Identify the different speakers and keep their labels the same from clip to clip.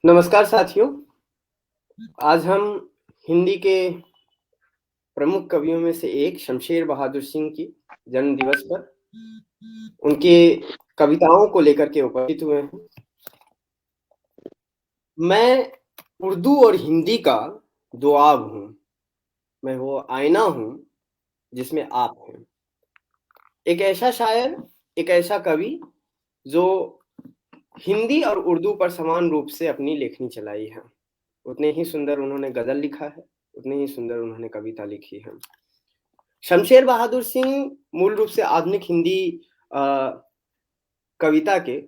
Speaker 1: नमस्कार साथियों। आज हम हिंदी के प्रमुख कवियों में से एक शमशेर बहादुर सिंह की जन्म दिवस पर उनके कविताओं को लेकर के उपस्थित हुए हैं। मैं उर्दू और हिंदी का दुआब हूँ, मैं वो आईना हूँ जिसमें आप हैं। एक ऐसा शायर, एक ऐसा कवि जो हिंदी और उर्दू पर समान रूप से अपनी लेखनी चलाई है। उतने ही सुंदर उन्होंने गजल लिखा है, उतने ही सुंदर उन्होंने कविता लिखी है। शमशेर बहादुर सिंह मूल रूप से आधुनिक हिंदी कविता के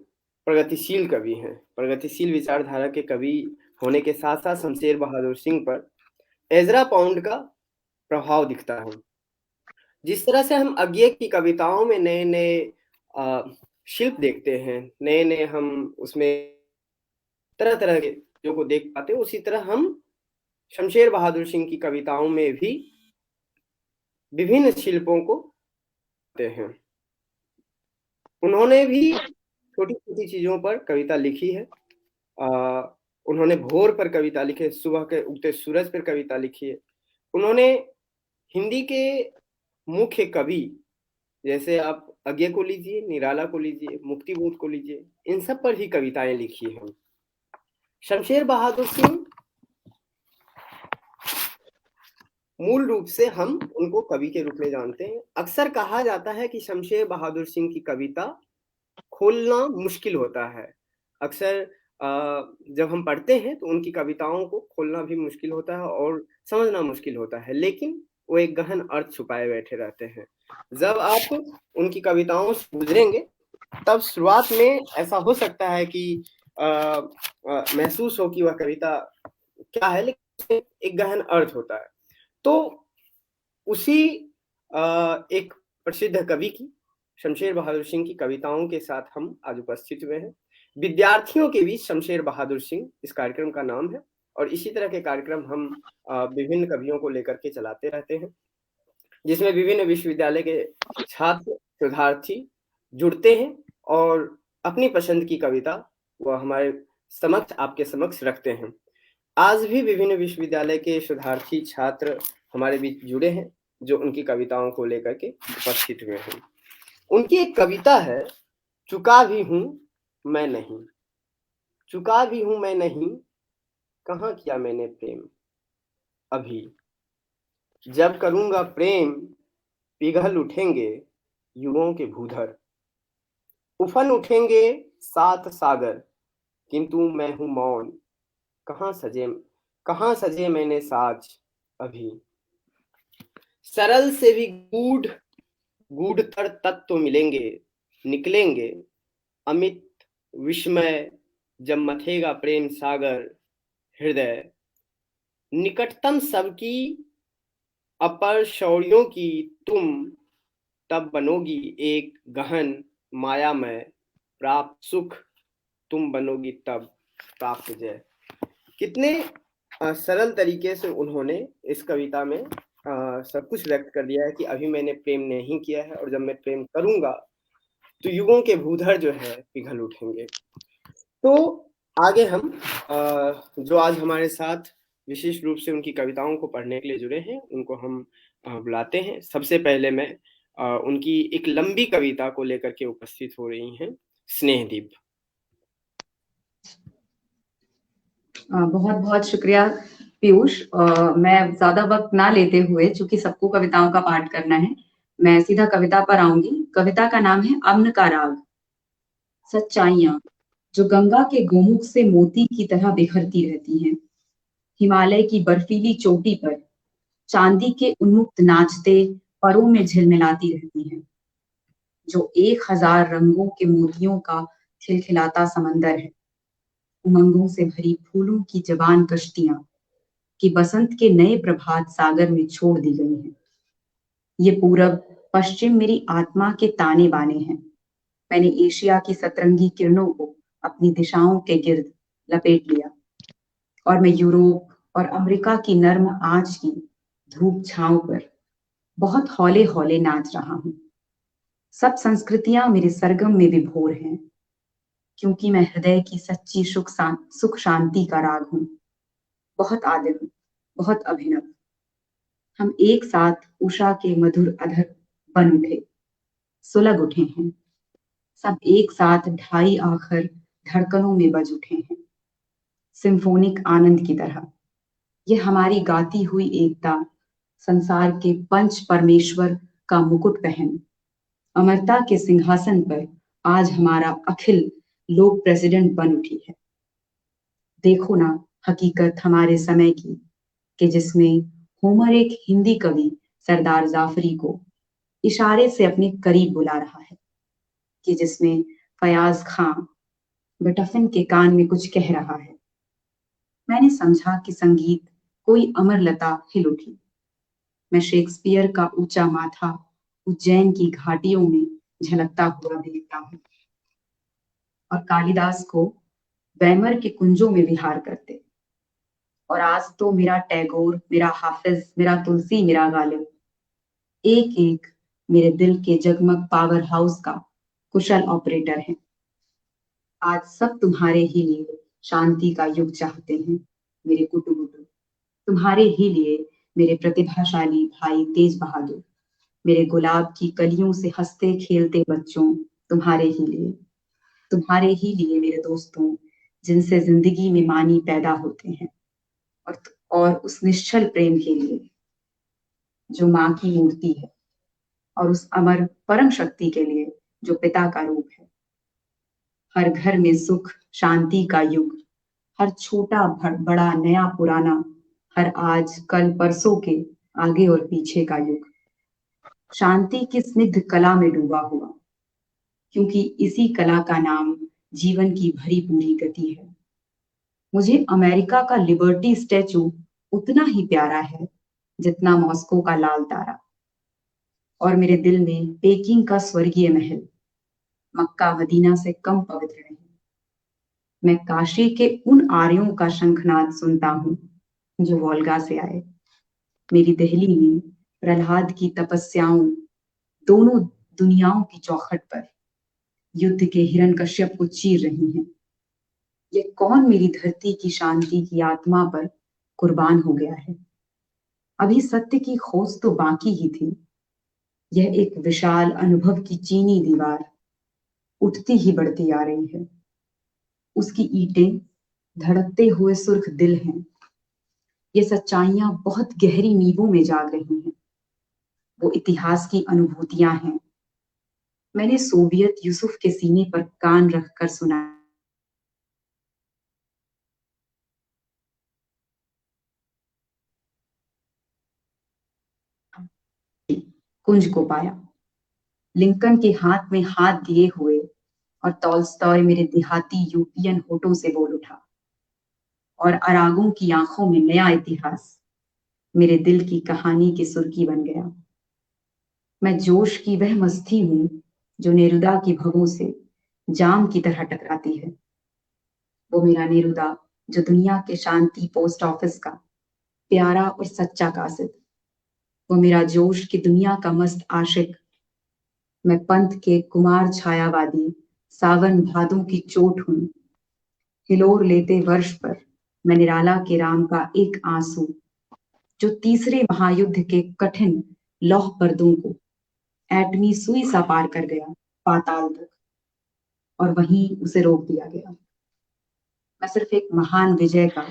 Speaker 1: प्रगतिशील कवि हैं। प्रगतिशील विचारधारा के कवि होने के साथ साथ शमशेर बहादुर सिंह पर एजरा पाउंड का प्रभाव दिखता है। जिस तरह से हम अज्ञे की कविताओं में नए नए शिल्प देखते हैं, नए नए हम उसमें तरह तरह के चीजों को देख पाते हैं, उसी तरह हम शमशेर बहादुर सिंह की कविताओं में भी विभिन्न शिल्पों को पाते हैं। उन्होंने भी छोटी-छोटी चीज़ों पर कविता लिखी है। उन्होंने भोर पर कविता लिखी है, सुबह के उगते सूरज पर कविता लिखी है। उन्होंने हिंदी के मुख्य कवि जैसे आप अज्ञे को लीजिए, निराला को लीजिए, मुक्तिबोध को लीजिए, इन सब पर ही कविताएँ लिखी हैं। शमशेर बहादुर सिंह मूल रूप से हम उनको कवि के रूप में जानते हैं। अक्सर कहा जाता है कि शमशेर बहादुर सिंह की कविता खोलना मुश्किल होता है। अक्सर जब हम पढ़ते हैं तो उनकी कविताओं को खोलना भी मुश्किल होता है और समझना मुश्किल होता है, लेकिन वो एक गहन अर्थ छुपाए बैठे रहते हैं। जब आप उनकी कविताओं से गुजरेंगे तब शुरुआत में ऐसा हो सकता है कि महसूस हो कि वह कविता क्या है, लेकिन एक गहन अर्थ होता है। तो उसी एक प्रसिद्ध कवि की, शमशेर बहादुर सिंह की कविताओं के साथ हम आज उपस्थित हुए हैं। विद्यार्थियों के बीच शमशेर बहादुर सिंह इस कार्यक्रम का नाम है और इसी तरह के कार्यक्रम हम विभिन्न कवियों को लेकर के चलाते रहते हैं, जिसमें विभिन्न विश्वविद्यालय के छात्र, शोधार्थी जुड़ते हैं और अपनी पसंद की कविता वह हमारे समक्ष, आपके समक्ष रखते हैं। आज भी विभिन्न विश्वविद्यालय के शोधार्थी छात्र हमारे बीच जुड़े हैं, जो उनकी कविताओं को लेकर के उपस्थित हुए हैं। उनकी एक कविता है, चुका भी हूं मैं नहीं, चुका भी हूं मैं नहीं, कहाँ किया मैंने प्रेम अभी, जब करूंगा प्रेम पिघल उठेंगे युगों के भूधर, उफन उठेंगे सात सागर, किंतु मैं हूं मौन, कहाँ सजे कहाँ सजे मैंने साज अभी, सरल से भी गूढ़तर तत्व मिलेंगे, निकलेंगे अमित विस्मय, जब मथेगा प्रेम सागर हृदय, निकटतम सबकी अपर शौर्यों की तुम, तब बनोगी एक गहन मायामय, प्राप्त सुख तुम बनोगी तब प्राप्त जय। कितने सरल तरीके से उन्होंने इस कविता में सब कुछ व्यक्त कर दिया है कि अभी मैंने प्रेम नहीं किया है और जब मैं प्रेम करूंगा तो युगों के भूधर जो है पिघल उठेंगे। तो आगे हम जो आज हमारे साथ विशेष रूप से उनकी कविताओं को पढ़ने के लिए जुड़े हैं, उनको हम बुलाते हैं। सबसे पहले मैं उनकी एक लंबी कविता को लेकर के उपस्थित हो रही हैं, स्नेहदीप।
Speaker 2: बहुत बहुत शुक्रिया पीयूष। मैं ज्यादा वक्त ना लेते हुए, चूंकि सबको कविताओं का पाठ करना है, मैं सीधा कविता पर आऊंगी। कविता का नाम है अम्न का राग। सच्चाइयां जो गंगा के गोमुख से मोती की तरह बिखरती रहती हैं, हिमालय की बर्फीली चोटी पर चांदी के उन्मुक्त नाचते परों में झिलमिलाती रहती हैं, जो 1000 रंगों के मोतियों का खिलखिलाता समंदर है। उमंगों से भरी फूलों की जवान कश्तियां कि बसंत के नए प्रभात सागर में छोड़ दी गई हैं। ये पूरब पश्चिम मेरी आत्मा के ताने बाने हैं। मैंने एशिया की सतरंगी किरणों को अपनी दिशाओं के गिर्द लपेट लिया और मैं यूरोप और अमेरिका की नर्म आंच की धूप छांव पर बहुत हौले हौले नाच रहा हूं। सब संस्कृतियां मेरे सरगम में विभोर हैं। क्योंकि मैं हृदय की सच्ची सुख शांति का राग हूँ। बहुत आदिम, बहुत अभिनव। हम एक साथ उषा के मधुर अधर बन उठे, सुलग उठे हैं। सब एक साथ ढाई आखर धड़कनों में बज उठे हैं, सिम्फोनिक आनंद की तरह। ये हमारी गाती हुई एकता संसार के पंच परमेश्वर का मुकुट पहन अमरता के सिंहासन पर आज हमारा अखिल लोक प्रेसिडेंट बन उठी है। देखो ना हकीकत हमारे समय की, कि जिसमें होमर एक हिंदी कवि सरदार जाफरी को इशारे से अपने करीब बुला रहा है, कि जिसमें फयाज खां बेटफिन के कान में कुछ कह रहा है। मैंने समझा कि संगीत कोई अमर लता हिल उठी। मैं शेक्सपियर का ऊंचा माथा उज्जैन की घाटियों में झलकता हुआ देखता हूँ, और कालिदास को वैमर के कुंजों में विहार करते। और आज तो मेरा टैगोर, मेरा हाफिज, मेरा तुलसी, मेरा गालिब एक एक मेरे दिल के जगमग पावर हाउस का कुशल ऑपरेटर है। आज सब तुम्हारे ही लिए शांति का युग चाहते हैं मेरे कुटुबुटु। तुम्हारे ही लिए मेरे प्रतिभाशाली भाई तेज बहादुर, मेरे गुलाब की कलियों से हंसते खेलते बच्चों, तुम्हारे ही लिए। तुम्हारे ही लिए मेरे दोस्तों, जिनसे जिंदगी में मानी पैदा होते हैं। और और उस निश्चल प्रेम के लिए जो माँ की मूर्ति है, और उस अमर परम शक्ति के लिए जो पिता का रूप है। हर घर में सुख शांति का युग, हर छोटा बड़ा नया पुराना, हर आज कल परसों के आगे और पीछे का युग शांति की स्निग्ध कला में डूबा हुआ, क्योंकि इसी कला का नाम जीवन की भरी पूरी गति है। मुझे अमेरिका का लिबर्टी स्टैचू उतना ही प्यारा है जितना मॉस्को का लाल तारा। और मेरे दिल में पेकिंग का स्वर्गीय महल मक्का मदीना से कम पवित्र नहीं। मैं काशी के उन आर्यों का शंखनाद सुनता हूँ जो वोल्गा से आए। मेरी दहली में प्रहलाद की तपस्याओं दोनों दुनियाओं की चौखट पर युद्ध के हिरण्यकश्यप को चीर रही हैं। ये कौन मेरी धरती की शांति की आत्मा पर कुर्बान हो गया है? अभी सत्य की खोज तो बाकी ही थी। यह एक विशाल अनुभव की चीनी दीवार उठती ही बढ़ती आ रही है। उसकी ईंटें धड़कते हुए सुर्ख दिल हैं। ये सच्चाइयां बहुत गहरी नींवों में जाग रही हैं। वो इतिहास की अनुभूतियां हैं। मैंने सोवियत यूसुफ के सीने पर कान रखकर सुना। कुंज को पाया, लिंकन के हाथ में हाथ दिए हुए, और टॉल्स्टॉय मेरे देहाती यूरोपियन होठों से बोल उठा। और अरागों की आंखों में नया इतिहास मेरे दिल की कहानी की सुर्खी बन गया। मैं जोश की वह मस्ती हूं जो नेरुदा की भवों से जाम की तरह टकराती है। वो मेरा नेरुदा जो दुनिया के शांति पोस्ट ऑफिस का प्यारा और सच्चा कासिद। वो मेरा जोश की दुनिया का मस्त आशिक। मैं पंथ के कुमार छायावादी सावन भादों की चोट हूं। हिलोर लेते वर्ष पर मैं निराला के राम का एक आंसू जो तीसरे महायुद्ध के कठिन लौह पर्दों को एटमी सुई सा पार कर गया पाताल तक, और वहीं उसे रोक दिया गया। मैं सिर्फ एक महान विजय का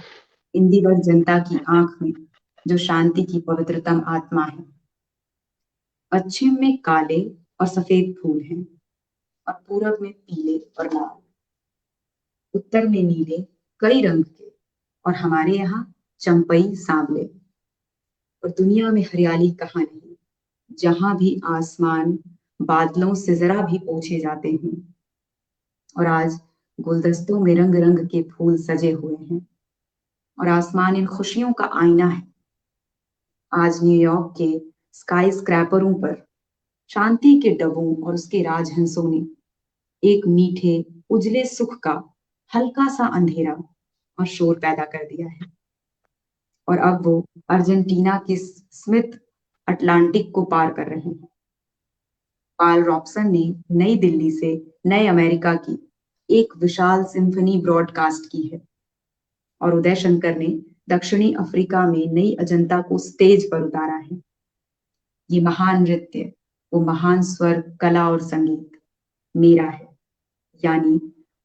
Speaker 2: इंदिवर जनता की आंख में जो शांति की पवित्रतम आत्मा है। पश्चिम में काले और सफेद फूल हैं, और पूरब में पीले और लाल, उत्तर में नीले कई रंग के, और हमारे यहाँ चंपई सांवले। और दुनिया में हरियाली कहाँ नहीं, जहां भी आसमान बादलों से जरा भी पोछे जाते हैं। और आज गुलदस्तों में रंग रंग के फूल सजे हुए हैं, और आसमान इन खुशियों का आईना है। आज न्यूयॉर्क के स्काई स्क्रैपरों पर शांति के डबों और उसके राजहंसों ने एक मीठे उजले सुख का हल्का सा अंधेरा और शोर पैदा कर दिया है। और अब वो अर्जेंटीना की स्मिथ अटलांटिक को पार कर रहे हैं। पाल रॉबसन ने नई दिल्ली से नए अमेरिका की एक विशाल सिम्फनी ब्रॉडकास्ट की है। और उदय शंकर ने दक्षिणी अफ्रीका में नई अजंता को स्टेज पर उतारा है। ये महान नृत्य, वो महान स्वर, कला और संगीत मेरा है, यानी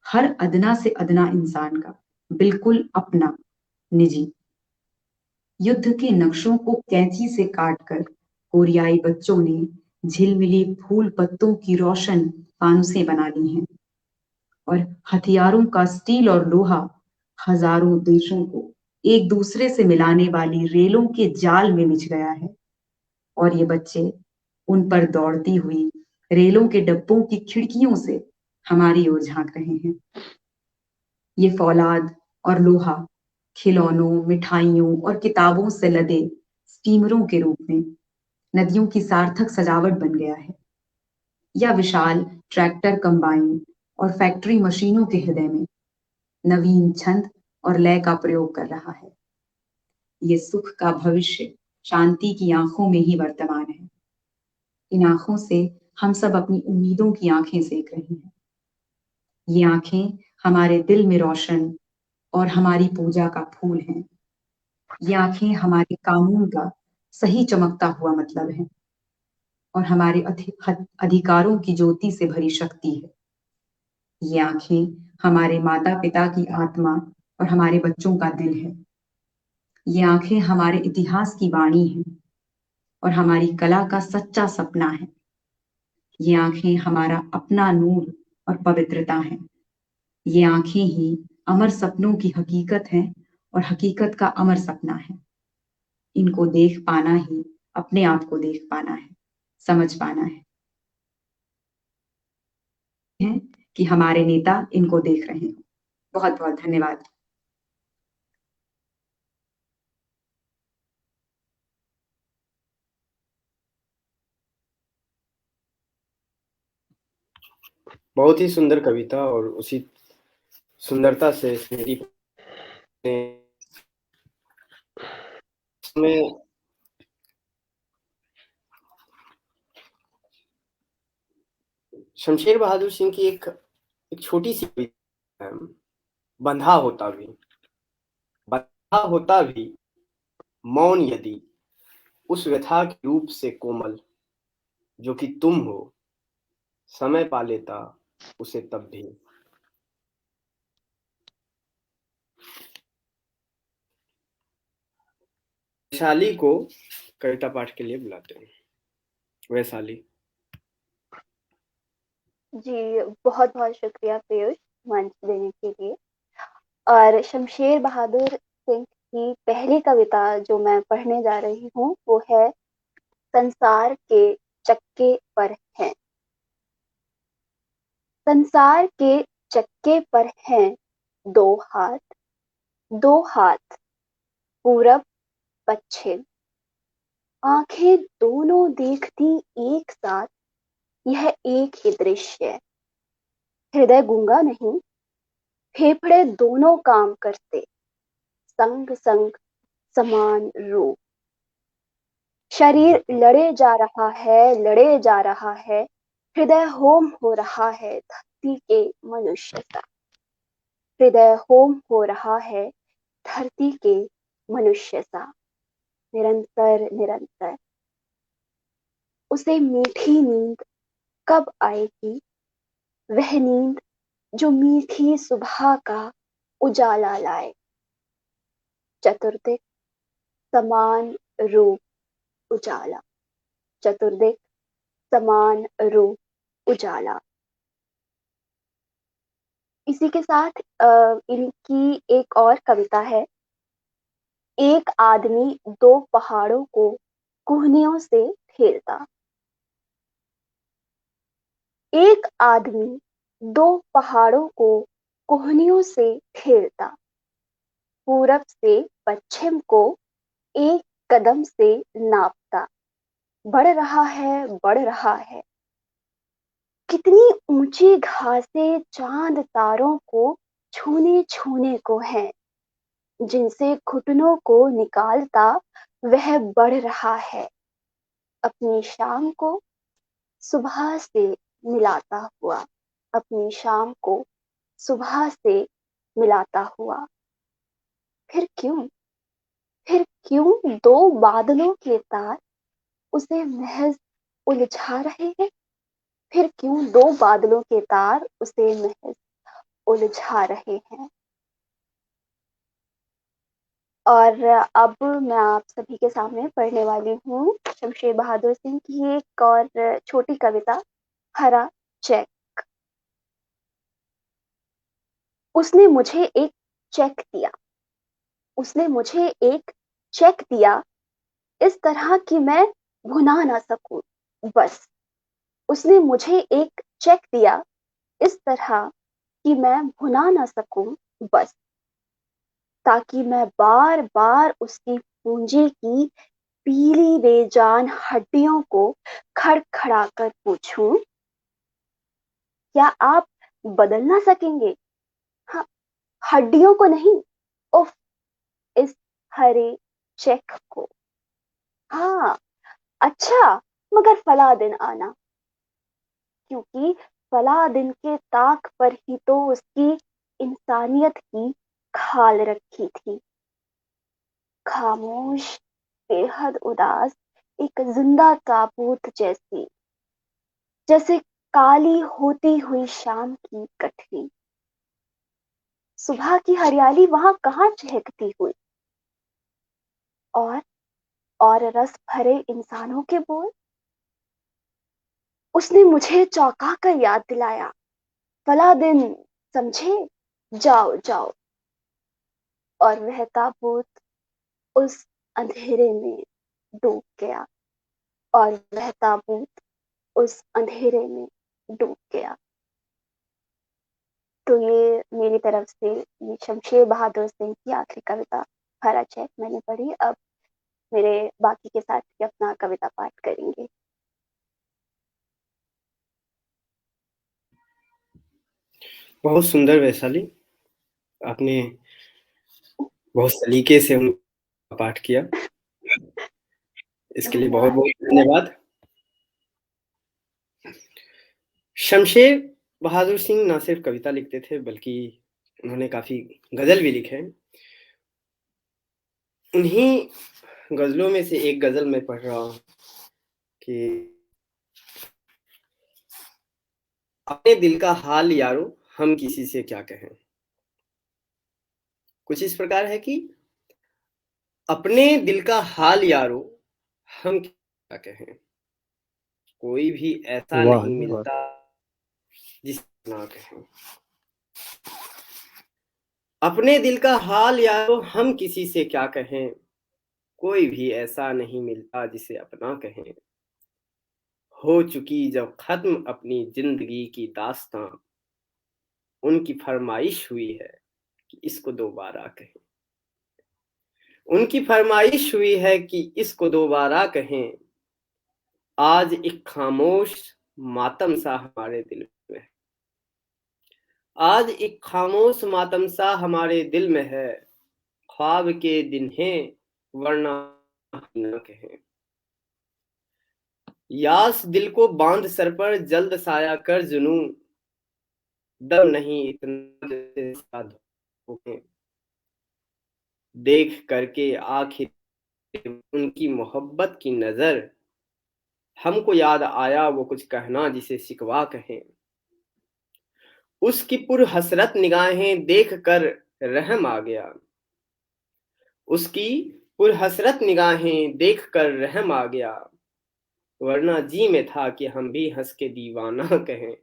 Speaker 2: हर अदना से अदना इंसान का, बिल्कुल अपना, निजी। युद्ध के नक्शों को कैंची से काटकर कोरियाई बच्चों ने झिलमिली फूल पत्तों की रोशन फानुसें बना ली हैं, और हथियारों का स्टील और लोहा हजारों देशों को एक दूसरे से मिलाने वाली रेलों के जाल में बिछ गया है। और ये बच्चे उन पर दौड़ती हुई रेलों के डब्बों की खिड़कियों से हमारी ओर झांक रहे हैं। ये फौलाद और लोहा खिलौनों, मिठाइयों और किताबों से लदे स्टीमरों के रूप में नदियों की सार्थक सजावट बन गया है, या विशाल ट्रैक्टर, कंबाइन और फैक्ट्री मशीनों के हृदय में नवीन छंद और लय का प्रयोग कर रहा है। ये सुख का भविष्य शांति की आंखों में ही वर्तमान है। इन आंखों से हम सब अपनी उम्मीदों की आंखें सेक रहे हैं। ये आंखें हमारे दिल में रोशन और हमारी पूजा का फूल हैं। ये आंखें हमारे कानून का सही चमकता हुआ मतलब है, और हमारे अधिकारों की ज्योति से भरी शक्ति है। ये आंखें हमारे माता पिता की आत्मा और हमारे बच्चों का दिल है। ये आंखें हमारे इतिहास की वाणी है और हमारी कला का सच्चा सपना है। ये आंखें हमारा अपना नूर और पवित्रता है। ये आंखें ही अमर सपनों की हकीकत है और हकीकत का अमर सपना है। इनको देख पाना ही अपने आप को देख पाना है, समझ पाना है कि हमारे नेता इनको देख रहे हैं। बहुत बहुत धन्यवाद।
Speaker 1: बहुत ही सुंदर कविता, और उसी सुंदरता से स्मृति में शमशेर बहादुर सिंह की एक छोटी सी कविता है, बंधा होता भी, बंधा होता भी मौन यदि उस व्यथा के रूप से कोमल, जो कि तुम हो, समय पा लेता उसे तब भी। वैशाली को कविता पाठ के लिए बुलाते हैं। वैशाली।
Speaker 3: जी, बहुत बहुत शुक्रिया पीयूष मंच देने के लिए। और शमशेर बहादुर सिंह की पहली कविता जो मैं पढ़ने जा रही हूँ वो है संसार के चक्के पर हैं। संसार के चक्के पर हैं दो हाथ, दो हाथ पूरब पश्चिम, आंखें दोनों देखती एक साथ, यह एक ही दृश्य है। हृदय गूंगा नहीं, फेफड़े दोनों काम करते, संग संग समान रूप। शरीर लड़े जा रहा है, लड़े जा रहा है, हृदय होम हो रहा है धरती के मनुष्य सा। हृदय होम हो रहा है धरती के मनुष्य सा। निरंतर निरंतर उसे मीठी नींद कब आएगी, वह नींद जो मीठी सुबह का उजाला लाए। चतुर्दिक समान रूप उजाला, चतुर्दिक समान रूप उजाला। इसी के साथ इनकी एक और कविता है। एक आदमी दो पहाड़ों को कुहनियों से खेलता। एक आदमी दो पहाड़ों को कोहनियों से खेलता, पूरब से पश्चिम को एक कदम से नापता। बढ़ रहा है, बढ़ रहा है। कितनी ऊंची घासें चांद तारों को छूने छूने को है, जिनसे घुटनों को निकालता वह बढ़ रहा है। अपनी शाम को सुबह से मिलाता हुआ, अपनी शाम को सुबह से मिलाता हुआ। फिर क्यों दो बादलों के तार उसे महज उलझा रहे हैं? फिर क्यों दो बादलों के तार उसे महज उलझा रहे हैं? और अब मैं आप सभी के सामने पढ़ने वाली हूँ शमशेर बहादुर सिंह की एक और छोटी कविता, हरा चेक। उसने मुझे एक चेक दिया, उसने मुझे एक चेक दिया, इस तरह कि मैं भुना ना सकूं बस। उसने मुझे एक चेक दिया, इस तरह कि मैं भुना ना सकूं बस, ताकि मैं बार बार उसकी पूंजी की पीली बेजान हड्डियों को खड़खड़ा कर पूछूं, क्या आप बदल ना सकेंगे? हाँ, हड्डियों को नहीं, उफ, इस हरे चेक को। हाँ, अच्छा, मगर फला दिन आना, क्योंकि फला दिन के ताक पर ही तो उसकी इंसानियत की खाल रखी थी। खामोश, बेहद उदास, एक जिंदा ताबूत जैसी, जैसे काली होती हुई शाम की गठरी। सुबह की हरियाली वहां कहाँ चहकती हुई, और और रस भरे इंसानों के बोल। उसने मुझे चौंका कर याद दिलाया, फला दिन, समझे, जाओ जाओ। और वह ताबूत उस अंधेरे में डूब गया, और वह ताबूत उस अंधेरे में डूब गया। तो ये मेरी तरफ से ये शमशेर बहादुर सिंह की आखिरी कविता हरा चेक मैंने पढ़ी। अब मेरे बाकी के साथी अपना कविता पाठ करेंगे।
Speaker 1: बहुत सुंदर वैशाली, आपने बहुत सलीके से उनका पाठ किया, इसके लिए बहुत बहुत धन्यवाद। शमशेर बहादुर सिंह न सिर्फ कविता लिखते थे बल्कि उन्होंने काफी गजल भी लिखे। उन्हीं गजलों में से एक गजल मैं पढ़ रहा हूँ कि अपने दिल का हाल यारो हम किसी से क्या कहें। कुछ इस प्रकार है कि अपने दिल का हाल यारो हम क्या कहें, कोई भी ऐसा नहीं मिलता जिसे ना कहें। अपने दिल का हाल यारो हम किसी से क्या कहें, कोई भी ऐसा नहीं मिलता जिसे अपना कहें। हो चुकी जब खत्म अपनी जिंदगी की दास्तां, उनकी फरमाइश हुई है कि इसको दोबारा कहें। उनकी फरमाइश हुई है कि इसको दोबारा कहें। आज एक खामोश मातम सा हमारे दिल में है, आज एक खामोश मातम सा हमारे दिल में है। ख्वाब के दिन हैं वरना न कहें। यास दिल को बांध सर पर जल्द साया कर जुनूं, दम नहीं इतना जैसे साध होके। देख करके आखिर उनकी मोहब्बत की नजर, हमको याद आया वो कुछ कहना जिसे शिकवा कहें। उसकी पुरहसरत निगाहें देख कर रहम आ गया, उसकी पुरहसरत निगाहें देख कर रहम आ गया। वरना जी में था कि हम भी हंस के दीवाना कहें।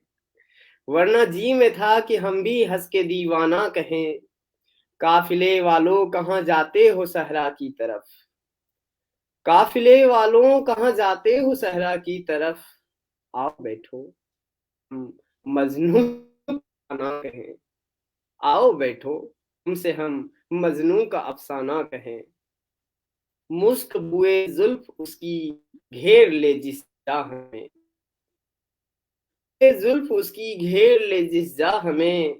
Speaker 1: वरना जी में था कि हम भी हंस के दीवाना कहें। काफिले वालों कहाँ जाते हो सहरा की तरफ, काफिले वालों कहाँ जाते हो सहरा की तरफ। आओ बैठो हम मजनू ना कहें, आओ बैठो हमसे हम मजनू का अफसाना कहें। मुस्क बुए जुल्फ उसकी घेर ले जिस जा हमें, जुल्फ उसकी घेर ले जिस जा हमें।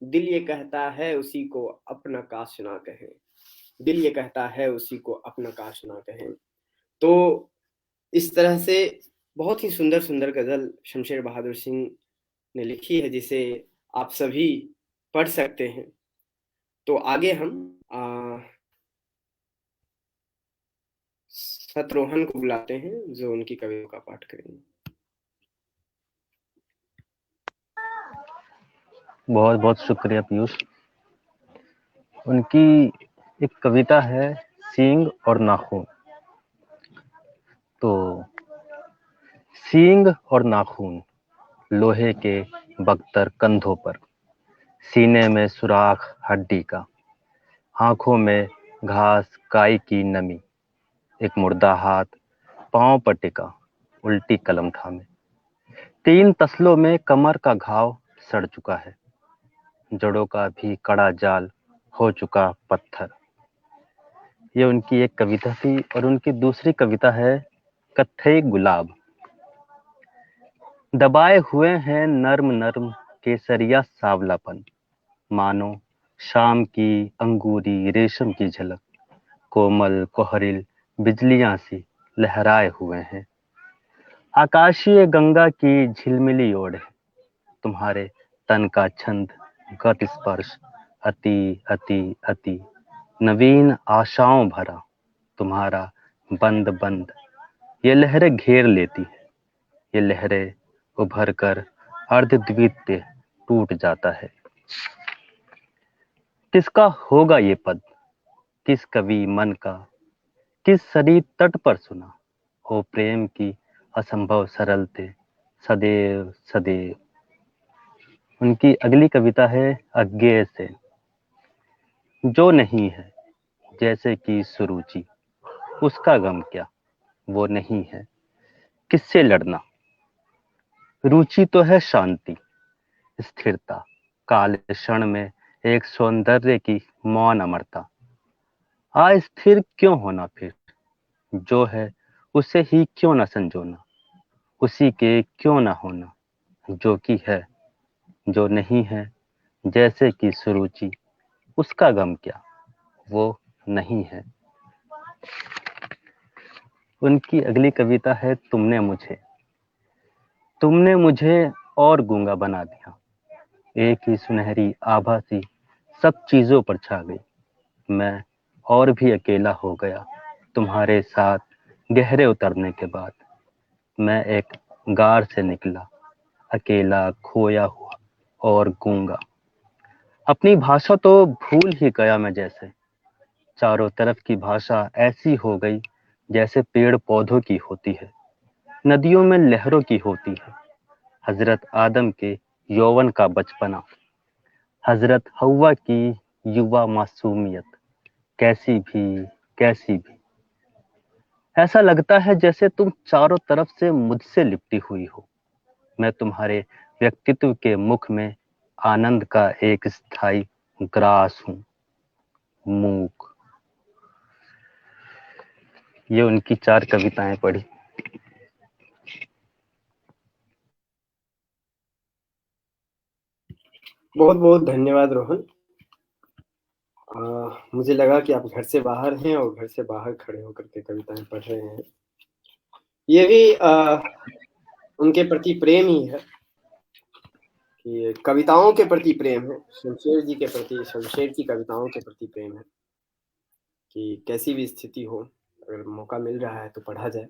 Speaker 1: दिल ये कहता है उसी को अपना काश ना कहें, दिल ये कहता है उसी को अपना काश ना कहें। तो इस तरह से बहुत ही सुंदर सुंदर गजल शमशेर बहादुर सिंह ने लिखी है, जिसे आप सभी पढ़ सकते हैं। तो आगे हम शतरोहन को बुलाते हैं जो उनकी कविता का पाठ करेंगे।
Speaker 4: बहुत बहुत शुक्रिया पीयूष। उनकी एक कविता है सींग और नाखून। तो सींग और नाखून, लोहे के बख्तर कंधों पर, सीने में सुराख हड्डी का, आंखों में घास काई की नमी, एक मुर्दा हाथ पांव पर टिका, उल्टी कलम थामे, 3 तसलों में कमर का घाव सड़ चुका है, जड़ों का भी कड़ा जाल हो चुका पत्थर। ये उनकी एक कविता थी। और उनकी दूसरी कविता है कत्थई गुलाब। दबाए हुए हैं नर्म नर्म केसरिया सावलापन, मानो शाम की अंगूरी रेशम की झलक, कोमल कोहरिल बिजलियां सी लहराए हुए हैं। आकाशीय गंगा की झिलमिली ओढ़ है तुम्हारे तन का छंद गत स्पर्श, अति अति अति नवीन आशाओं भरा तुम्हारा बंद बंद। ये लहरें घेर लेती है, ये लहरें उभर कर अर्धद्वितीय टूट जाता है। किसका होगा ये पद, किस कवि मन का, किस शरीर तट पर सुना हो प्रेम की असंभव सरलते सदैव सदैव। उनकी अगली कविता है अज्ञेय से। जो नहीं है जैसे कि सुरुचि, उसका गम क्या, वो नहीं है किससे लड़ना। रुचि तो है शांति स्थिरता, काल क्षण में एक सौंदर्य की मौन अमरता। अस्थिर क्यों होना फिर, जो है उसे ही क्यों न संजोना, उसी के क्यों न होना जो कि है। जो नहीं है जैसे कि सुरुचि, उसका गम क्या, वो नहीं है। उनकी अगली कविता है तुमने मुझे। तुमने मुझे और गूंगा बना दिया, एक ही सुनहरी आभा सी सब चीजों पर छा गई। मैं और भी अकेला हो गया तुम्हारे साथ गहरे उतरने के बाद। मैं एक गार से निकला अकेला खोया हुआ और गूंगा। अपनी भाषा तो भूल ही गया मैं जैसे, चारों तरफ की भाषा ऐसी हो गई जैसे पेड़ पौधों की होती है, नदियों में लहरों की होती है। हजरत आदम के यौवन का बचपना, हजरत हव्वा की युवा मासूमियत, कैसी भी ऐसा लगता है जैसे तुम चारों तरफ से मुझसे लिपटी हुई हो। मैं तुम्हारे व्यक्तित्व के मुख में आनंद का एक स्थायी ग्रास हूँ, मूक। ये उनकी 4 कविताएं पढ़ी।
Speaker 1: बहुत बहुत धन्यवाद रोहन। मुझे लगा कि आप घर से बाहर हैं और घर से बाहर खड़े होकर के कविताएं पढ़ रहे हैं। ये भी उनके प्रति प्रेम ही है कि कविताओं के प्रति प्रेम है, शमशेर जी के प्रति, शमशेर की कविताओं के प्रति प्रेम है कि कैसी भी स्थिति हो, अगर मौका मिल रहा है तो पढ़ा जाए।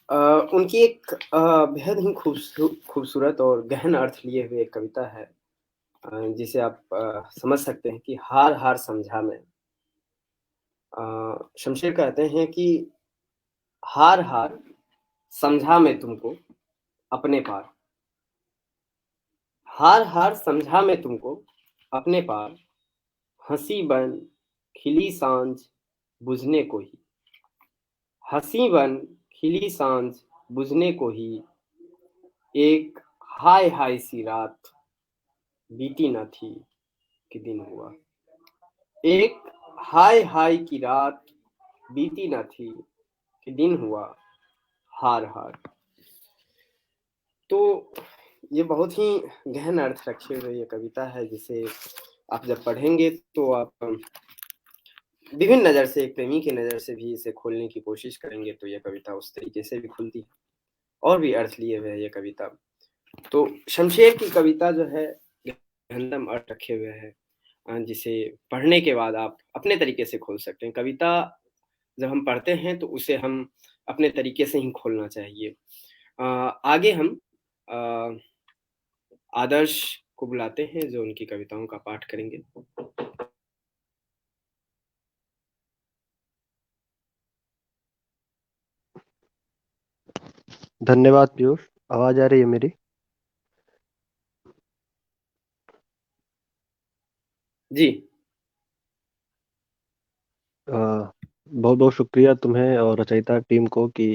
Speaker 1: उनकी एक बेहद ही खूबसूरत और गहन अर्थ लिए हुए एक कविता है जिसे आप समझ सकते हैं कि हार हार समझा में। शमशेर कहते हैं कि हार हार समझा मैं तुमको अपने पार, हार हार समझा मैं तुमको अपने पार, हंसी बन खिली सांझ बुझने को ही, हंसी बन खिली सांझ बुझने को ही, एक हाय हाय सी रात बीती न थी कि दिन हुआ, एक हाय हाय की रात बीती न थी कि दिन हुआ हार हार। तो ये बहुत ही गहन अर्थ रखे हुए ये कविता है जिसे आप जब पढ़ेंगे तो आप विभिन्न नज़र से, एक प्रेमी की नज़र से भी इसे खोलने की कोशिश करेंगे तो ये कविता उस तरीके से भी खुलती है और भी अर्थ लिए हुए है ये कविता। तो शमशेर की कविता जो है गहनतम अर्थ रखे हुए हैं, जिसे पढ़ने के बाद आप अपने तरीके से खोल सकते हैं। कविता जब हम पढ़ते हैं तो उसे हम अपने तरीके से ही खोलना चाहिए। आगे हम आदर्श को बुलाते हैं जो उनकी कविताओं का पाठ करेंगे।
Speaker 5: धन्यवाद पीयूष। आवाज आ रही है मेरी?
Speaker 1: जी।
Speaker 5: बहुत बहुत शुक्रिया तुम्हें और रचयिता टीम को कि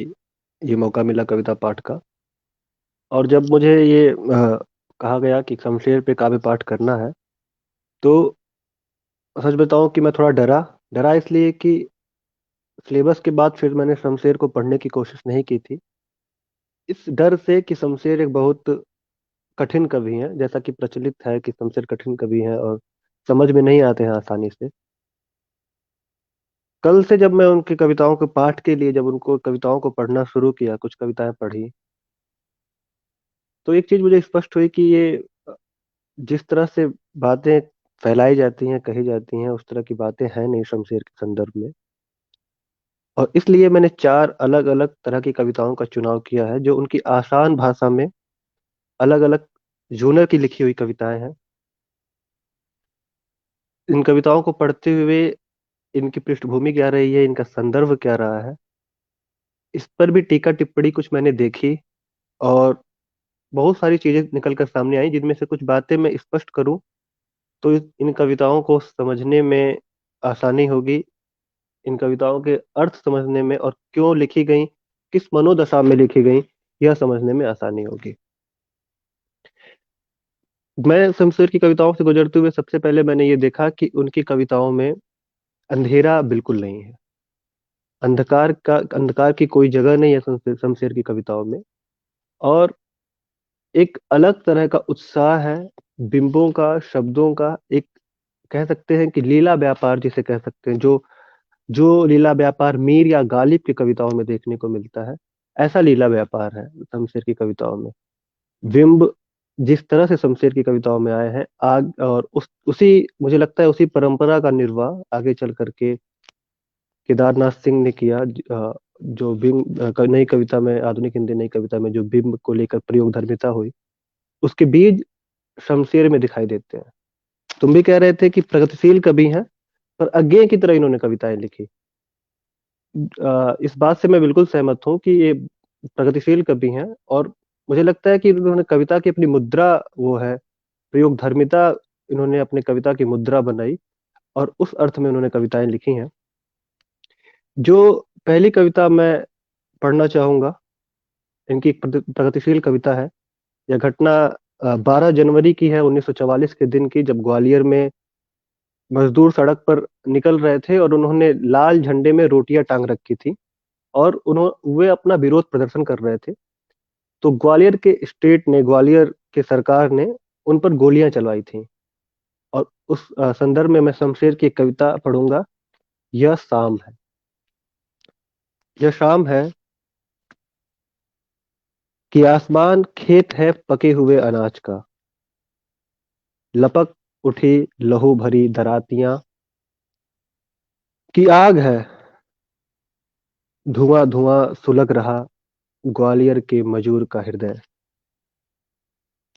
Speaker 5: ये मौका मिला कविता पाठ का। और जब मुझे ये कहा गया कि शमशेर पे काव्य पाठ करना है, तो सच बताऊं कि मैं थोड़ा डरा डरा इसलिए कि सिलेबस के बाद फिर मैंने शमशेर को पढ़ने की कोशिश नहीं की थी, इस डर से कि शमशेर एक बहुत कठिन कवि हैं। जैसा कि प्रचलित है कि शमशेर कठिन कवि हैं और समझ में नहीं आते हैं आसानी से। कल से जब मैं उनकी कविताओं के पाठ के लिए, जब उनको कविताओं को पढ़ना शुरू किया, कुछ कविताएं पढ़ी, तो एक चीज मुझे स्पष्ट हुई कि ये जिस तरह से बातें फैलाई जाती हैं, कही जाती हैं, उस तरह की बातें हैं नहीं शमशेर के संदर्भ में। और इसलिए मैंने 4 अलग अलग तरह की कविताओं का चुनाव किया है, जो उनकी आसान भाषा में अलग अलग जूनर की लिखी हुई कविताएं हैं। इन कविताओं को पढ़ते हुए इनकी पृष्ठभूमि क्या रही है, इनका संदर्भ क्या रहा है, इस पर भी टीका टिप्पणी कुछ मैंने देखी। और बहुत सारी चीजें निकल कर सामने आई, जिनमें से कुछ बातें मैं स्पष्ट करूं तो इन कविताओं को समझने में आसानी होगी, इन कविताओं के अर्थ समझने में, और क्यों लिखी गई, किस मनोदशा में लिखी गई, यह समझने में आसानी होगी। मैं शमशेर की कविताओं से गुजरते हुए सबसे पहले मैंने ये देखा कि उनकी कविताओं में अंधेरा बिल्कुल नहीं है। अंधकार की कोई जगह नहीं है शमशेर की कविताओं में। और एक अलग तरह का उत्साह है, बिंबों का, शब्दों का, एक कह सकते हैं कि लीला व्यापार जिसे कह सकते हैं, जो जो लीला व्यापार मीर या गालिब की कविताओं में देखने को मिलता है, ऐसा लीला व्यापार है शमशेर की कविताओं में। बिंब जिस तरह से शमशेर की कविताओं में आए हैं, आग और उसी मुझे लगता है उसी परंपरा का निर्वाह आगे चल करके केदारनाथ सिंह ने किया। जो बिंब नई कविता में, आधुनिक हिंदी नई कविता में जो बिंब को लेकर प्रयोग धर्मिता हुई, उसके बीज शमशेर में दिखाई देते हैं। तुम भी कह रहे थे कि प्रगतिशील कवि हैं, पर अज्ञे की तरह इन्होंने कविताएं लिखी। इस बात से मैं बिल्कुल सहमत हूँ कि ये प्रगतिशील कवि हैं। और मुझे लगता है कि इन्होंने कविता की अपनी मुद्रा, वो है प्रयोग धर्मिता, इन्होंने अपनी कविता की मुद्रा बनाई और उस अर्थ में उन्होंने कविताएं लिखी हैं। जो पहली कविता मैं पढ़ना चाहूंगा, इनकी एक प्रगतिशील कविता है। यह घटना 12 जनवरी की है, 1944 के दिन की, जब ग्वालियर में मजदूर सड़क पर निकल रहे थे और उन्होंने लाल झंडे में रोटियां टांग रखी थी और वे अपना विरोध प्रदर्शन कर रहे थे। तो ग्वालियर के स्टेट ने, ग्वालियर के सरकार ने उन पर गोलियां चलवाई थी। और उस संदर्भ में मैं शमशेर की एक कविता पढ़ूंगा। यह शाम है। यह शाम है कि आसमान खेत है पके हुए अनाज का, लपक उठी लहू भरी दरातियां की आग है, धुआं धुआं सुलग रहा ग्वालियर के मजूर का हृदय,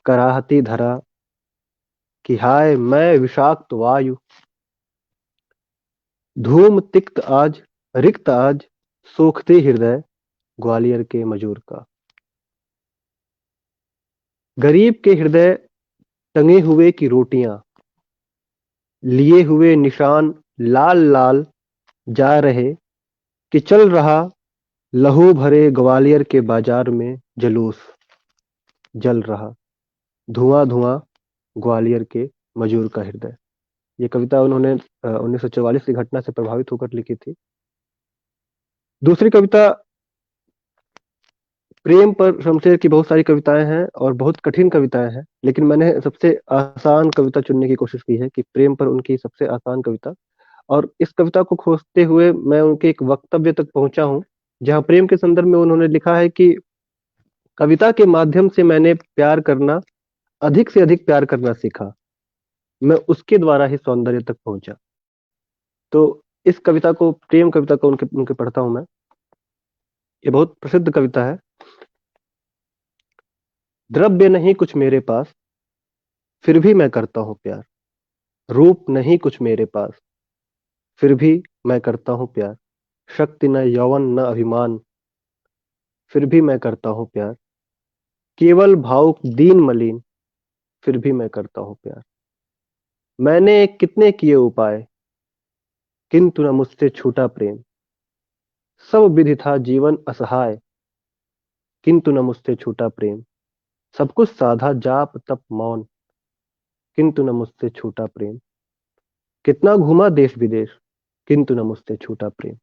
Speaker 5: कराहती धरा कि हाय मैं विषाक्त वायु, धूम तिक्त आज, रिक्त आज, सोखते हृदय ग्वालियर के मजूर का। गरीब के हृदय टंगे हुए की रोटियां, लिए हुए निशान लाल लाल जा रहे कि चल रहा लहू भरे ग्वालियर के बाजार में जलूस, जल रहा धुआं धुआं ग्वालियर के मजूर का हृदय। ये कविता उन्होंने 1944 की घटना से प्रभावित होकर लिखी थी। दूसरी कविता, प्रेम पर शमशेर की बहुत सारी कविताएं हैं और बहुत कठिन कविताएं हैं, लेकिन मैंने सबसे आसान कविता चुनने की कोशिश की है कि प्रेम पर उनकी सबसे आसान कविता। और इस कविता को खोजते हुए मैं उनके एक वक्तव्य तक पहुंचा हूं, जहां प्रेम के संदर्भ में उन्होंने लिखा है कि कविता के माध्यम से मैंने प्यार करना, अधिक से अधिक प्यार करना सीखा। मैं उसके द्वारा ही सौंदर्य तक पहुंचा। तो इस कविता को, प्रेम कविता को उनके उनके पढ़ता हूं मैं। ये बहुत प्रसिद्ध कविता है। द्रव्य नहीं कुछ मेरे पास, फिर भी मैं करता हूं प्यार। रूप नहीं कुछ मेरे पास, फिर भी मैं करता हूं प्यार। शक्ति न यौवन न अभिमान, फिर भी मैं करता हूं प्यार। केवल भावुक दीन मलिन, फिर भी मैं करता हूं प्यार। मैंने कितने किए उपाय, किंतु न मुझसे छूटा प्रेम। सब विधि था जीवन असहाय, किंतु न मुझसे छूटा प्रेम। सब कुछ साधा जाप तप मौन, किंतु न मुझसे छूटा प्रेम। कितना घूमा देश विदेश, किंतु न मुझसे छूटा प्रेम।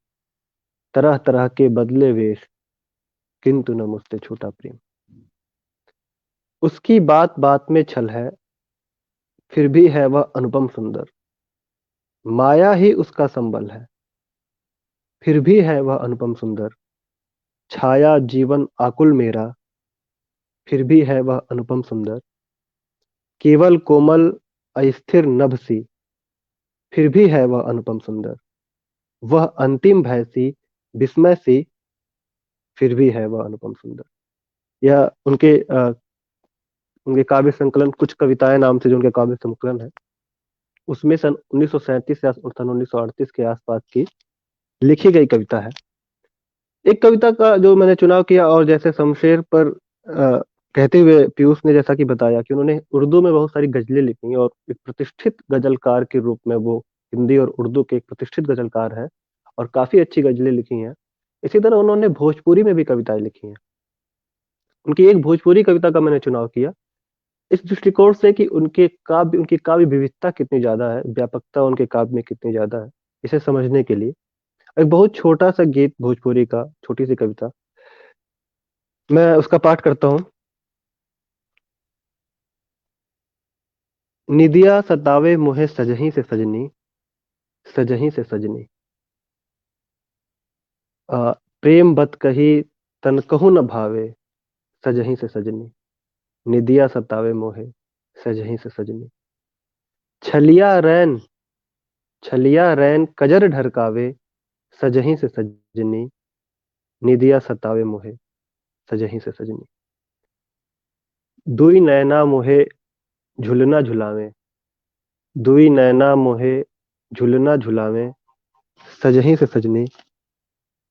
Speaker 5: तरह तरह के बदले वेश, किंतु न मुझसे छूटा प्रेम। उसकी बात बात में छल है, फिर भी है वह अनुपम सुंदर। माया ही उसका संबल है, फिर भी है वह अनुपम सुंदर। छाया जीवन आकुल मेरा, फिर भी है वह अनुपम सुंदर। केवल कोमल अस्थिर नभ सी, फिर भी है वह अनुपम सुंदर। वह अंतिम भय सी, विस्मय सी, फिर भी है वह अनुपम सुंदर। यह उनके काव्य संकलन कुछ कविताएं नाम से जो उनके काव्य संकलन है, उसमें सन 1937 या सन 1938 के आसपास की लिखी गई कविता है। एक कविता का जो मैंने चुनाव किया, और जैसे शमशेर पर कहते हुए पीयूष ने जैसा कि बताया कि उन्होंने उर्दू में बहुत सारी गजलें लिखी और एक प्रतिष्ठित गजलकार के रूप में वो हिंदी और उर्दू के एक प्रतिष्ठित गजलकार हैं और काफी अच्छी गजलें लिखी हैं। इसी तरह उन्होंने भोजपुरी में भी कविताएं लिखी हैं। उनकी एक भोजपुरी कविता का मैंने चुनाव किया इस दृष्टिकोण से कि उनकी काव्य विविधता कितनी ज्यादा है, व्यापकता उनके काव्य में कितनी ज्यादा है, इसे समझने के लिए एक बहुत छोटा सा गीत भोजपुरी का, छोटी सी कविता, मैं उसका पाठ करता हूँ। निदिया सतावे मुहे सजही से सजनी, सजही से सजनी। प्रेम बत कही तन कहूँ न भावे, सजही से सजनी। निदिया सतावे मोहे सजही से सजनी। छलिया रैन, छलिया रैन कजर ढरकावे, सजही से सजनी। निदिया सतावे मोहे सजही से सजनी। दुई नैना मोहे झुलना झुलावे, दुई नैना मोहे झुलना झुलावे, सजही से सजनी।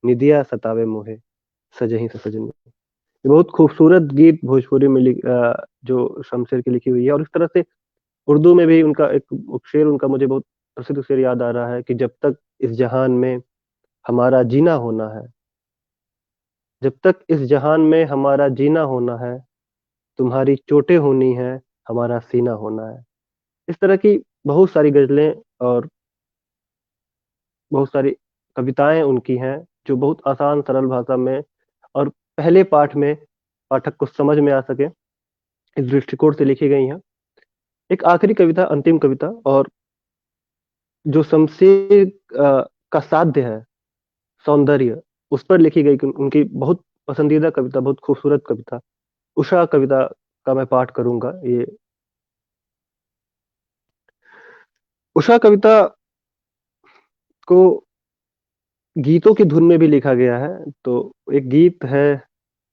Speaker 5: निदिया सतावे मोहे सजही से सजनी। ये बहुत खूबसूरत गीत भोजपुरी में जो शमशेर की लिखी हुई है। और इस तरह से उर्दू में भी उनका एक शेर, उनका मुझे बहुत प्रसिद्ध शेर याद आ रहा है कि जब तक इस जहान में हमारा जीना होना है, जब तक इस जहान में हमारा जीना होना है, तुम्हारी चोटें होनी है, हमारा सीना होना है। इस तरह की बहुत सारी गजलें और बहुत सारी कविताएं उनकी हैं जो बहुत आसान सरल भाषा में और पहले पाठ में पाठक को समझ में आ सके, इस दृष्टिकोण से लिखी गई हैं। एक आखिरी कविता, अंतिम कविता, और जो शमशेर का साध्य है, सौंदर्य, उस पर लिखी गई उनकी बहुत पसंदीदा कविता, बहुत खूबसूरत कविता, उषा कविता का मैं पाठ करूंगा। ये उषा कविता को गीतों की धुन में भी लिखा गया है। तो एक गीत है,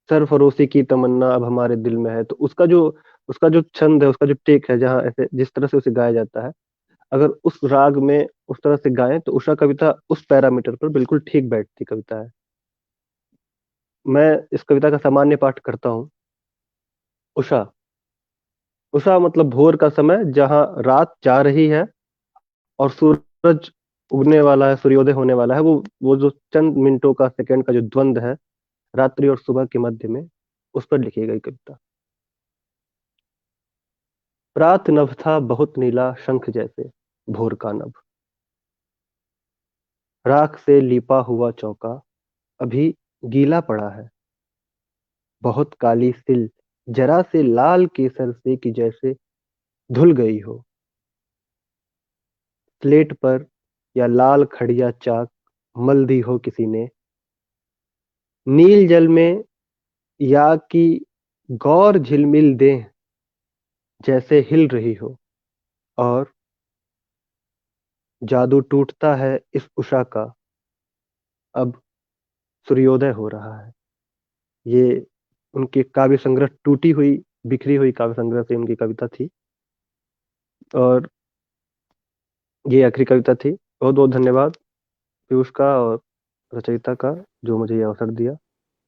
Speaker 5: सरफरोशी की तमन्ना अब हमारे दिल में है। तो उसका जो छंद है, उसका जो टेक है, जहाँ ऐसे जिस तरह से उसे गाया जाता है, अगर उस राग में उस तरह से गाएं तो उषा कविता उस पैरामीटर पर बिल्कुल ठीक बैठती कविता है। मैं इस कविता का सामान्य पाठ करता हूँ। उषा। उषा मतलब भोर का समय, जहाँ रात जा रही है और सूरज उगने वाला है, सूर्योदय होने वाला है। वो जो चंद मिनटों का, सेकंड का जो द्वंद है रात्रि और सुबह के मध्य में, उस पर लिखी गई कविता। प्रात नभ था बहुत नीला शंख जैसे, भोर का नभ। राख से लिपा हुआ चौका अभी गीला पड़ा है। बहुत काली सिल जरा से लाल केसर से कि जैसे धुल गई हो। स्लेट पर या लाल खड़िया चाक मल दी हो किसी ने। नील जल में या की गौर झिलमिल देह जैसे हिल रही हो। और जादू टूटता है इस उषा का, अब सूर्योदय हो रहा है। ये उनके काव्य संग्रह टूटी हुई बिखरी हुई काव्य संग्रह से उनकी कविता थी, और ये आखिरी कविता थी। बहुत बहुत धन्यवाद पीयूष का और रचयिता का, जो मुझे ये अवसर दिया।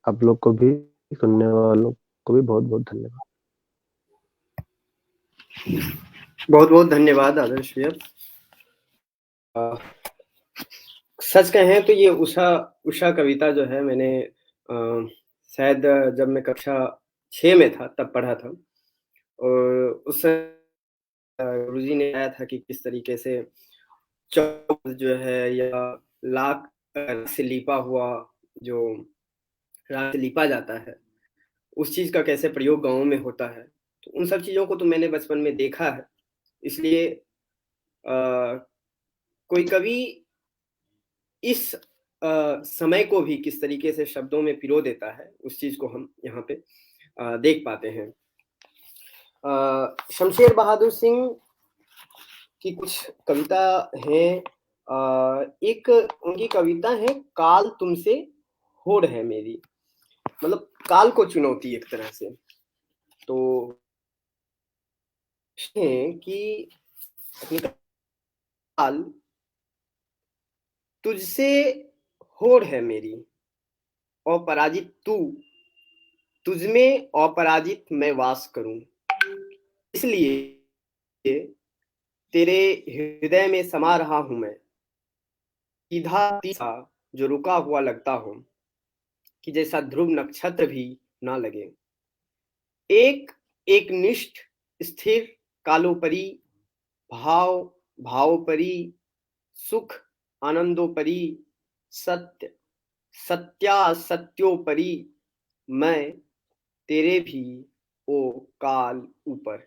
Speaker 5: आप लोग को भी, सुनने वालों को भी बहुत बहुत धन्यवाद।
Speaker 1: बहुत बहुत धन्यवाद आदर्श भैया। सच कहें तो ये उषा कविता जो है, मैंने शायद जब मैं कक्षा 6 में था तब पढ़ा था, और उस गुरुजी ने बताया था कि किस तरीके से चौक जो है या लाख से लिपा हुआ जो राख से लिपा जाता है, उस चीज का कैसे प्रयोग गाँव में होता है। तो उन सब चीजों को तो मैंने बचपन में देखा है, इसलिए कोई कवि इस समय को भी किस तरीके से शब्दों में पिरो देता है, उस चीज को हम यहाँ पे देख पाते हैं। शमशेर बहादुर सिंह की कुछ कविता है, एक उनकी कविता है काल तुमसे होड़ है मेरी, मतलब काल को चुनौती एक तरह से। तो कि अपनी काल तुझसे होड़ है मेरी, अपराजित तू, तुझमें अपराजित मैं वास करूं, इसलिए तेरे हृदय में समा रहा हूं मैं, सीधा तीसा जो रुका हुआ लगता हो, कि जैसा ध्रुव नक्षत्र भी ना लगे। एक एक निष्ठ स्थिर कालोपरी, भाव भावोपरी, सुख आनंदोपरी, सत्य सत्योपरि, मैं तेरे भी ओ काल ऊपर।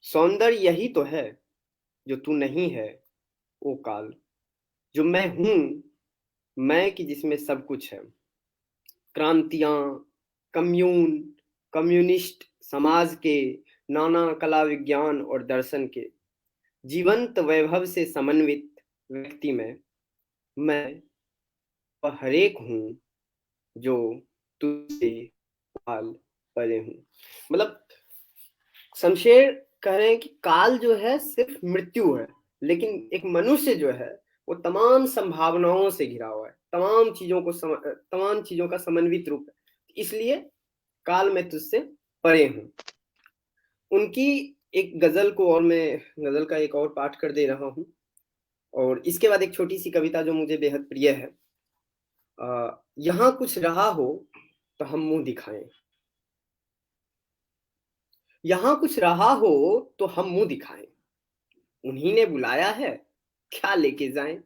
Speaker 1: सौंदर्य यही तो है जो तू नहीं है ओ काल, जो मैं हूं मैं कि जिसमें सब कुछ है। क्रांतियां, कम्युनिस्ट समाज के, नाना कला विज्ञान और दर्शन के जीवंत वैभव से समन्वित व्यक्ति में मैं वह हरेक हूं जो तुझसे काल परे हूं। मतलब शमशेर कह रहे हैं कि काल जो है सिर्फ मृत्यु है, लेकिन एक मनुष्य जो है वो तमाम संभावनाओं से घिरा हुआ है, तमाम चीजों का समन्वित रूप है, इसलिए काल मैं तुझसे परे हूं। उनकी एक गजल को और मैं गजल का एक और पाठ कर दे रहा हूं, और इसके बाद एक छोटी सी कविता जो मुझे बेहद प्रिय है। यहाँ कुछ रहा हो तो हम मुंह दिखाएं, यहाँ कुछ रहा हो तो हम मुंह दिखाएं, उन्हीं ने बुलाया है क्या लेके जाएं।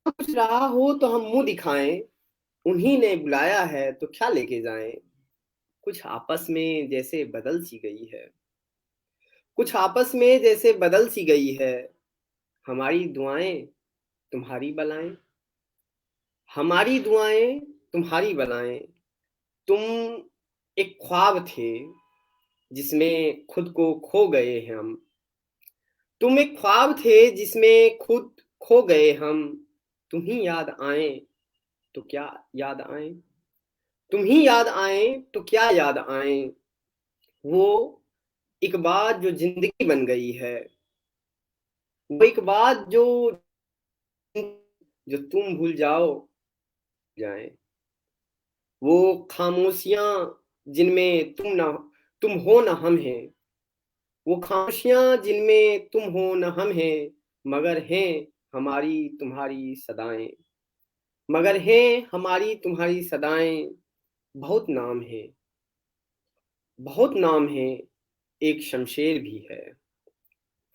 Speaker 1: कुछ रहा हो तो हम मुंह दिखाएं, उन्हीं ने बुलाया है तो क्या लेके जाएं। कुछ आपस में जैसे बदल सी गई है, कुछ आपस में जैसे बदल सी गई है, हमारी दुआएं तुम्हारी बलाएं, हमारी दुआएं तुम्हारी बलाएं। तुम एक ख्वाब थे जिसमें खुद को खो गए हम, तुम एक ख्वाब थे जिसमें खुद खो गए हम। तुम ही याद आए तो क्या याद आए, तुम ही याद आए तो क्या याद आए। वो एक बात जो जिंदगी बन गई है, वो एक बात जो तुम भूल जाओ जाए। वो खामोशियां जिनमें तुम हो ना हम हैं, वो खामोशियां जिनमें तुम हो न हम हैं, मगर हैं हमारी तुम्हारी सदाएं, मगर हैं हमारी तुम्हारी सदाएं। बहुत नाम है, बहुत नाम है, एक शमशेर भी है,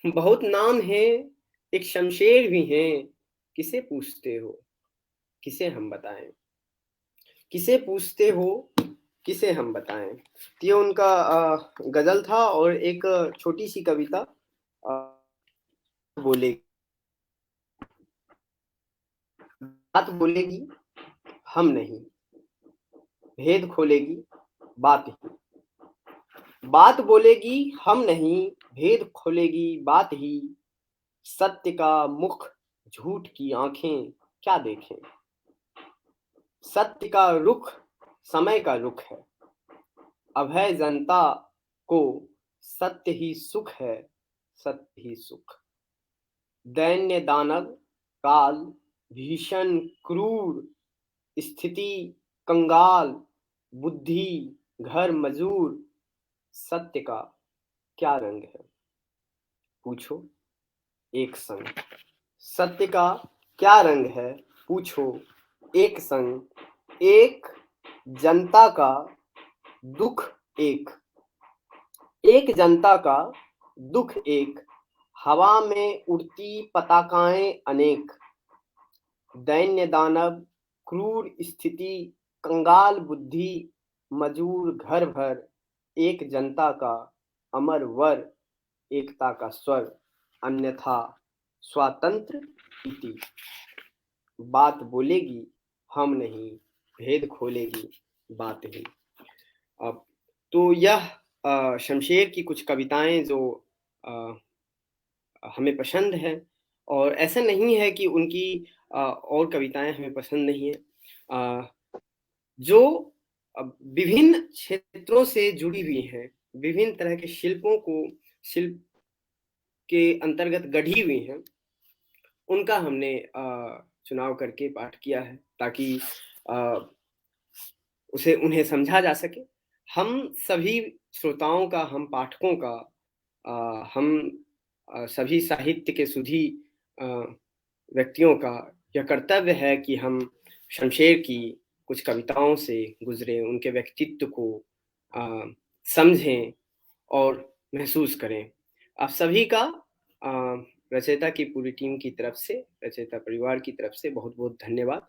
Speaker 1: बहुत नाम है, एक शमशेर भी है। किसे पूछते हो किसे हम बताएं, किसे पूछते हो किसे हम बताएं। तो ये उनका गजल था, और एक छोटी सी कविता बोले, बात बोलेगी हम नहीं, भेद खोलेगी बात ही, बात बोलेगी हम नहीं, भेद खोलेगी बात ही। सत्य का मुख झूठ की आंखें क्या देखें। सत्य का रुख समय का रुख है, अभय जनता को सत्य ही सुख है, सत्य ही सुख। दैन्य दानव काल भीषण क्रूर स्थिति कंगाल बुद्धि घर मजूर, सत्य का क्या रंग है पूछो एक संग। सत्य का क्या रंग है पूछो एक संग। एक जनता का दुख एक, एक जनता का दुख एक, हवा में उड़ती पताकाएं अनेक। दैन्य दानव क्रूर स्थिति कंगाल बुद्धि मजूर घर भर, एक जनता का अमर वर, एकता का स्वर, अन्यथा स्वातंत्र इति। बात बोलेगी हम नहीं, भेद खोलेगी बात ही। अब तो यह शमशेर की कुछ कविताएं जो हमें पसंद है, और ऐसा नहीं है कि उनकी और कविताएं हमें पसंद नहीं है, जो विभिन्न क्षेत्रों से जुड़ी हुई हैं, विभिन्न तरह के शिल्पों को शिल्प के अंतर्गत गढ़ी हुई हैं, उनका हमने चुनाव करके पाठ किया है ताकि उन्हें समझा जा सके। हम सभी श्रोताओं का, हम पाठकों का, हम सभी साहित्य के सुधी व्यक्तियों का यह कर्तव्य है कि हम शमशेर की कुछ कविताओं से गुजरे, उनके व्यक्तित्व को समझें और महसूस करें। आप सभी का रचयिता की पूरी टीम की तरफ से, रचयिता परिवार की तरफ से बहुत बहुत धन्यवाद।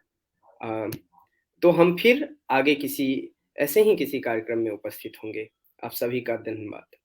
Speaker 1: तो हम फिर आगे किसी ऐसे ही किसी कार्यक्रम में उपस्थित होंगे। आप सभी का धन्यवाद।